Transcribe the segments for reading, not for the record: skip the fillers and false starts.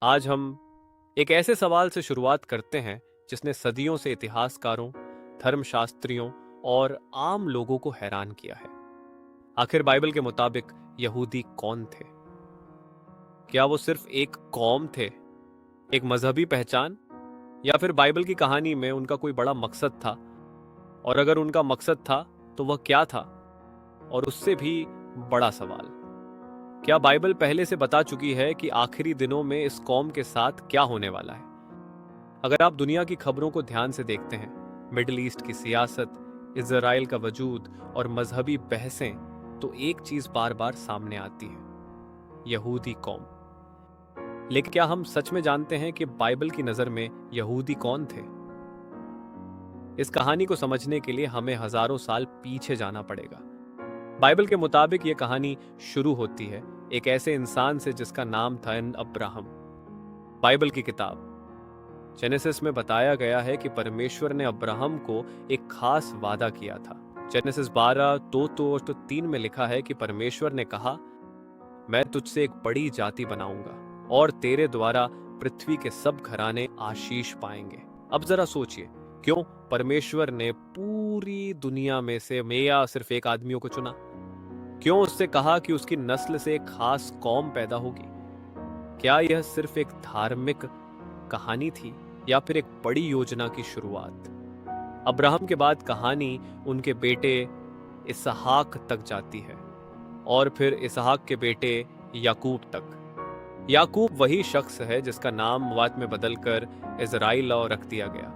आज हम एक ऐसे सवाल से शुरुआत करते हैं जिसने सदियों से इतिहासकारों, धर्मशास्त्रियों और आम लोगों को हैरान किया है। आखिर बाइबल के मुताबिक यहूदी कौन थे? क्या वो सिर्फ एक कौम थे, एक मजहबी पहचान, या फिर बाइबल की कहानी में उनका कोई बड़ा मकसद था? और अगर उनका मकसद था तो वह क्या था? और उससे भी बड़ा सवाल, क्या बाइबल पहले से बता चुकी है कि आखिरी दिनों में इस कौम के साथ क्या होने वाला है? अगर आप दुनिया की खबरों को ध्यान से देखते हैं, मिडिल ईस्ट की सियासत, इजराइल का वजूद और मजहबी बहसें, तो एक चीज बार बार सामने आती है, यहूदी कौम। लेकिन क्या हम सच में जानते हैं कि बाइबल की नजर में यहूदी कौन थे? इस कहानी को समझने के लिए हमें हजारों साल पीछे जाना पड़ेगा। बाइबल के मुताबिक यह कहानी शुरू होती है एक ऐसे इंसान से जिसका नाम था अब्राहम। बाइबल की किताब जेनेसिस में बताया गया है कि परमेश्वर ने अब्राहम को एक खास वादा किया था। जेनेसिस 12 तो 3 में लिखा है कि परमेश्वर ने कहा, मैं तुझसे एक बड़ी जाति बनाऊंगा और तेरे द्वारा पृथ्वी के सब घराने आशीष पाएंगे। अब जरा सोचिए, क्यों परमेश्वर ने पूरी दुनिया में से मेया सिर्फ एक आदमियों को चुना? क्यों उससे कहा कि उसकी नस्ल से एक खास कौम पैदा होगी? क्या यह सिर्फ एक धार्मिक कहानी थी या फिर एक बड़ी योजना की शुरुआत? अब्राहम के बाद कहानी उनके बेटे इसहाक तक जाती है और फिर इसहाक के बेटे याकूब तक। याकूब वही शख्स है जिसका नाम बाद में बदलकर इजराइल रख दिया गया।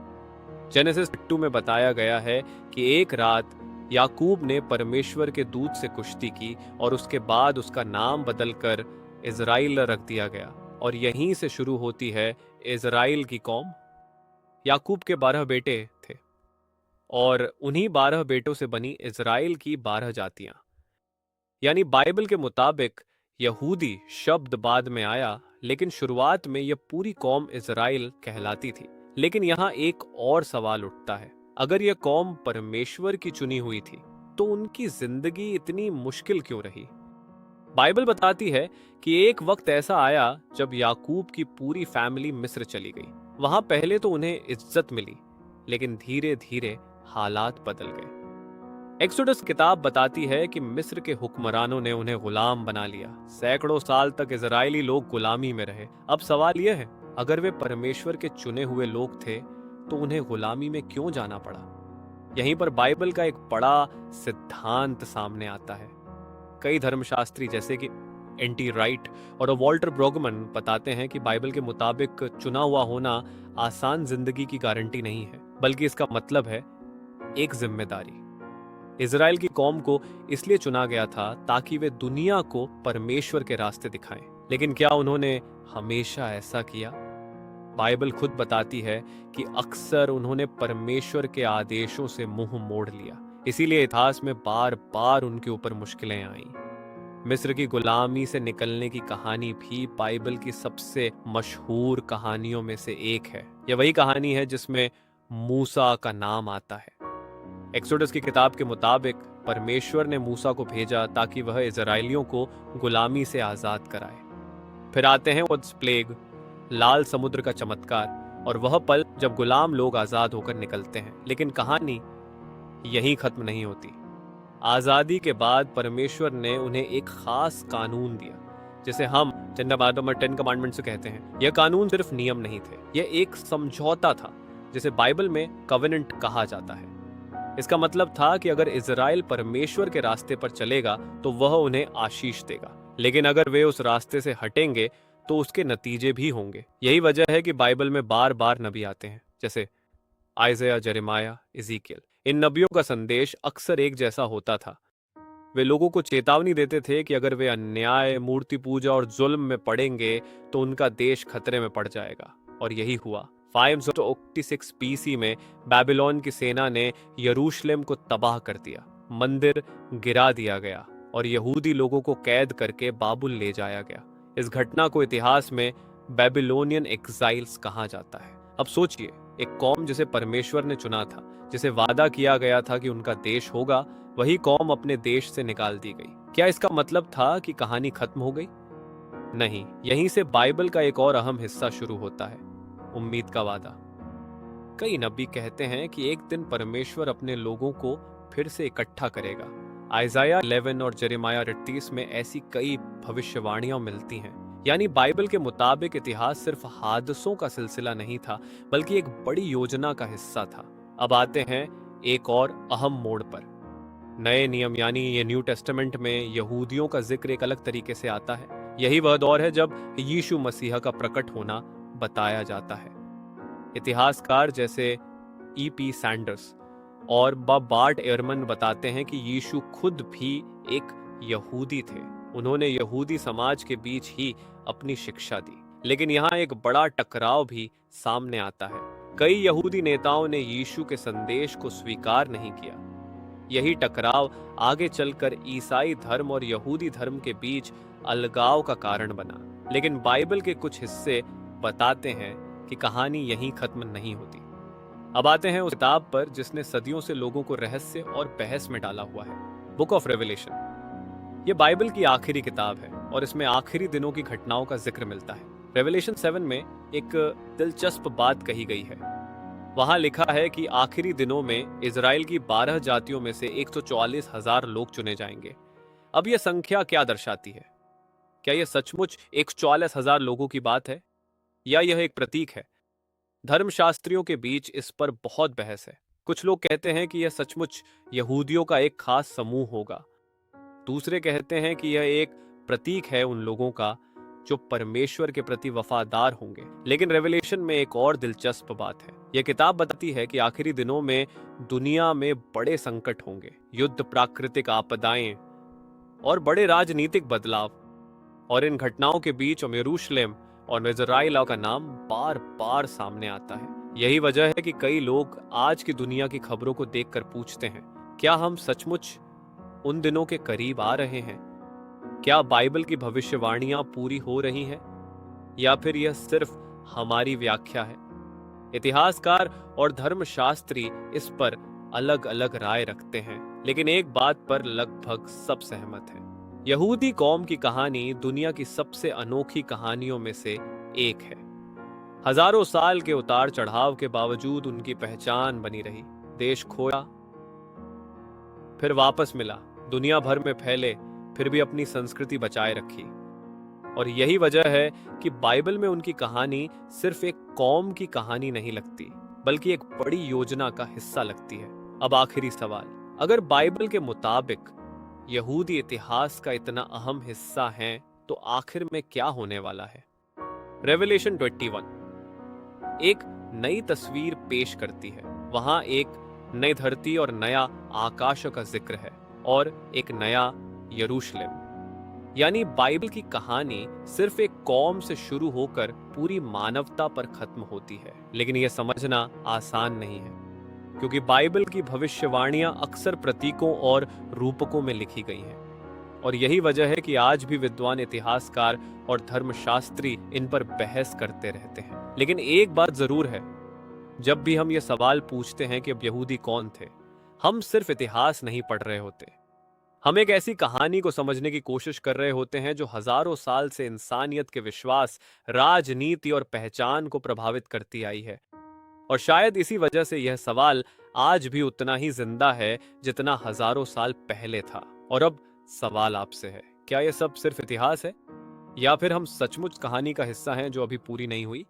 जेनेसिस 2 में बताया गया है कि एक रात याकूब ने परमेश्वर के दूत से कुश्ती की और उसके बाद उसका नाम बदलकर इजराइल रख दिया गया, और यहीं से शुरू होती है इजराइल की कौम। याकूब के 12 बेटे थे और उन्हीं 12 बेटों से बनी इजराइल की 12 जातियां। यानी बाइबल के मुताबिक यहूदी शब्द बाद में आया, लेकिन शुरुआत में यह पूरी कौम इजराइल कहलाती थी। लेकिन यहाँ एक और सवाल उठता है, अगर यह कौम परमेश्वर की चुनी हुई थी तो उनकी जिंदगी इतनी मुश्किल क्यों रही? बाइबल बताती है कि एक वक्त ऐसा आया जब याकूब की पूरी फैमिली मिस्र चली गई। वहां पहले तो उन्हें इज्जत मिली, लेकिन धीरे धीरे हालात बदल गए। एक्सोडस किताब बताती है कि मिस्र के हुक्मरानों ने उन्हें गुलाम बना लिया। सैकड़ों साल तक इजरायली लोग गुलामी में रहे। अब सवाल यह है, अगर वे परमेश्वर के चुने हुए लोग थे तो उन्हें गुलामी में क्यों जाना पड़ा? यहीं पर बाइबल का एक बड़ा सिद्धांत सामने आता है। कई धर्मशास्त्री जैसे कि एंटी राइट और वॉल्टर ब्रोगमन बताते हैं कि बाइबल के मुताबिक चुना हुआ होना आसान जिंदगी की गारंटी नहीं है, बल्कि इसका मतलब है एक जिम्मेदारी। इजराइल की कौम को इसलिए चुना गया था ताकि वे दुनिया को परमेश्वर के रास्ते दिखाएं। लेकिन क्या उन्होंने हमेशा ऐसा किया? बाइबल खुद बताती है कि अक्सर उन्होंने परमेश्वर के आदेशों से मुंह मोड़ लिया। इसीलिए इतिहास में बार बार उनके ऊपर मुश्किलें आईं। मिस्र की गुलामी से निकलने की कहानी भी बाइबल की सबसे मशहूर कहानियों में से एक है। यह वही कहानी है जिसमें मूसा का नाम आता है। एक्सोडस की किताब के मुताबिक परमेश्वर ने मूसा को भेजा ताकि वह इजराइलियों को गुलामी से आजाद कराए। फिर आते हैं वुड्स प्लेग, लाल समुद्र का चमत्कार और वह पल जब गुलाम लोग आजाद होकर निकलते हैं। लेकिन कहानी यहीं खत्म नहीं होती। आजादी के बाद परमेश्वर ने उन्हें एक खास कानून दिया, जिसे हम 10 कमांडमेंट्स कहते हैं। यह कानून सिर्फ नियम नहीं थे, यह एक समझौता था जिसे बाइबल में कवेनेंट कहा जाता है। इसका मतलब था कि अगर इजराइल परमेश्वर के रास्ते पर चलेगा तो वह उन्हें आशीष देगा, लेकिन अगर वे उस रास्ते से हटेंगे तो उसके नतीजे भी होंगे। यही वजह है कि बाइबल में बार बार नबी आते हैं, जैसे आइज़ाया, जेरेमाया, इज़ीकियल। इन नबियों का संदेश अक्सर एक जैसा होता था। वे लोगों को चेतावनी देते थे कि अगर वे अन्याय, मूर्ति पूजा और जुल्म में पड़ेंगे तो उनका देश खतरे में पड़ जाएगा। और यही हुआ। 586 BC में बेबीलोन की सेना ने यरूशलेम को तबाह कर दिया, मंदिर गिरा दिया गया और यहूदी लोगों को कैद करके बाबुल ले जाया गया। इस घटना को इतिहास में बेबीलोनियन एक्साइल्स कहा जाता है। अब सोचिए, एक कौम जिसे परमेश्वर ने चुना था, जिसे वादा किया गया था कि उनका देश होगा, वही कौम अपने देश से निकाल दी गई। क्या इसका मतलब था कि कहानी खत्म हो गई? नहीं, यहीं से बाइबल का एक और अहम हिस्सा शुरू होता है, उम्मीद का वादा। कई नबी कहते हैं कि एक दिन परमेश्वर अपने लोगों को फिर से इकट्ठा करेगा। आइजाया 11 और जेरेमाया 38 में ऐसी कई भविष्यवाणियां मिलती हैं। यानी बाइबल के मुताबिक इतिहास सिर्फ हादसों का सिलसिला नहीं था, बल्कि एक बड़ी योजना का हिस्सा था। अब आते हैं एक और अहम मोड़ पर। नए नियम यानी ये न्यू टेस्टामेंट में यहूदियों का जिक्र एक अलग तरीके से आता है। यही वह दौर है जब यीशु मसीहा का प्रकट होना बताया जाता है। इतिहासकार जैसे E.P. सैंडर्स और बार्ट एयरमन बताते हैं कि यीशु खुद भी एक यहूदी थे। उन्होंने यहूदी समाज के बीच ही अपनी शिक्षा दी। लेकिन यहाँ एक बड़ा टकराव भी सामने आता है। कई यहूदी नेताओं ने यीशु के संदेश को स्वीकार नहीं किया। यही टकराव आगे चलकर ईसाई धर्म और यहूदी धर्म के बीच अलगाव का कारण बना। लेकिन बाइबल के कुछ हिस्से बताते हैं कि कहानी यहीं खत्म नहीं होती। अब आते हैं उस किताब पर जिसने सदियों से लोगों को रहस्य और बहस में डाला हुआ है, बुक ऑफ रेवलेशन। यह बाइबल की आखिरी किताब है और इसमें आखिरी दिनों की घटनाओं का जिक्र मिलता है। रेवलेशन 7 में एक दिलचस्प बात कही गई है। वहां लिखा है कि आखिरी दिनों में इजराइल की 12 जातियों में से 144,000 लोग चुने जाएंगे। अब यह संख्या क्या दर्शाती है? क्या यह सचमुच 144,000 लोगों की बात है या यह एक प्रतीक है? धर्मशास्त्रियों के बीच इस पर बहुत बहस है। कुछ लोग कहते हैं कि यह सचमुच यहूदियों का एक खास समूह होगा। दूसरे कहते हैं कि यह एक प्रतीक है उन लोगों का जो परमेश्वर के प्रति वफादार होंगे। लेकिन रेवलेशन में एक और दिलचस्प बात है। यह किताब बताती है कि आखिरी दिनों में दुनिया में बड़े संकट होंगे, युद्ध, प्राकृतिक आपदाएं और बड़े राजनीतिक बदलाव। और इन घटनाओं के बीच यरूशलेम और इजराइल का नाम बार बार सामने आता है। यही वजह है कि कई लोग आज की दुनिया की खबरों को देखकर पूछते हैं, क्या हम सचमुच उन दिनों के करीब आ रहे हैं? क्या बाइबल की भविष्यवाणियां पूरी हो रही हैं या फिर यह सिर्फ हमारी व्याख्या है? इतिहासकार और धर्मशास्त्री इस पर अलग अलग राय रखते हैं, लेकिन एक बात पर लगभग सब सहमत हैं। यहूदी कौम की कहानी दुनिया की सबसे अनोखी कहानियों में से एक है। हजारों साल के उतार चढ़ाव के बावजूद उनकी पहचान बनी रही। देश खोया, फिर वापस मिला, दुनिया भर में फैले, फिर भी अपनी संस्कृति बचाए रखी। और यही वजह है कि बाइबल में उनकी कहानी सिर्फ एक कौम की कहानी नहीं लगती, बल्कि एक बड़ी योजना का हिस्सा लगती है। अब आखिरी सवाल, अगर बाइबल के मुताबिक यहूदी इतिहास का इतना अहम हिस्सा है, तो आखिर में क्या होने वाला है? रेवलेशन 21 एक नई तस्वीर पेश करती है। वहां एक नई धरती और नया आकाश का जिक्र है और एक नया यरूशलेम। यानी बाइबल की कहानी सिर्फ एक कौम से शुरू होकर पूरी मानवता पर खत्म होती है। लेकिन यह समझना आसान नहीं है, क्योंकि बाइबल की भविष्यवाणियां अक्सर प्रतीकों और रूपकों में लिखी गई हैं। और यही वजह है कि आज भी विद्वान, इतिहासकार और धर्मशास्त्री इन पर बहस करते रहते हैं। लेकिन एक बात जरूर है, जब भी हम ये सवाल पूछते हैं कि अब यहूदी कौन थे, हम सिर्फ इतिहास नहीं पढ़ रहे होते। हम एक ऐसी कहानी को समझने की कोशिश कर रहे होते हैं जो हजारों साल से इंसानियत के विश्वास, राजनीति और पहचान को प्रभावित करती आई है। और शायद इसी वजह से यह सवाल आज भी उतना ही जिंदा है जितना हजारों साल पहले था। और अब सवाल आपसे है, क्या यह सब सिर्फ इतिहास है या फिर हम सचमुच कहानी का हिस्सा हैं जो अभी पूरी नहीं हुई?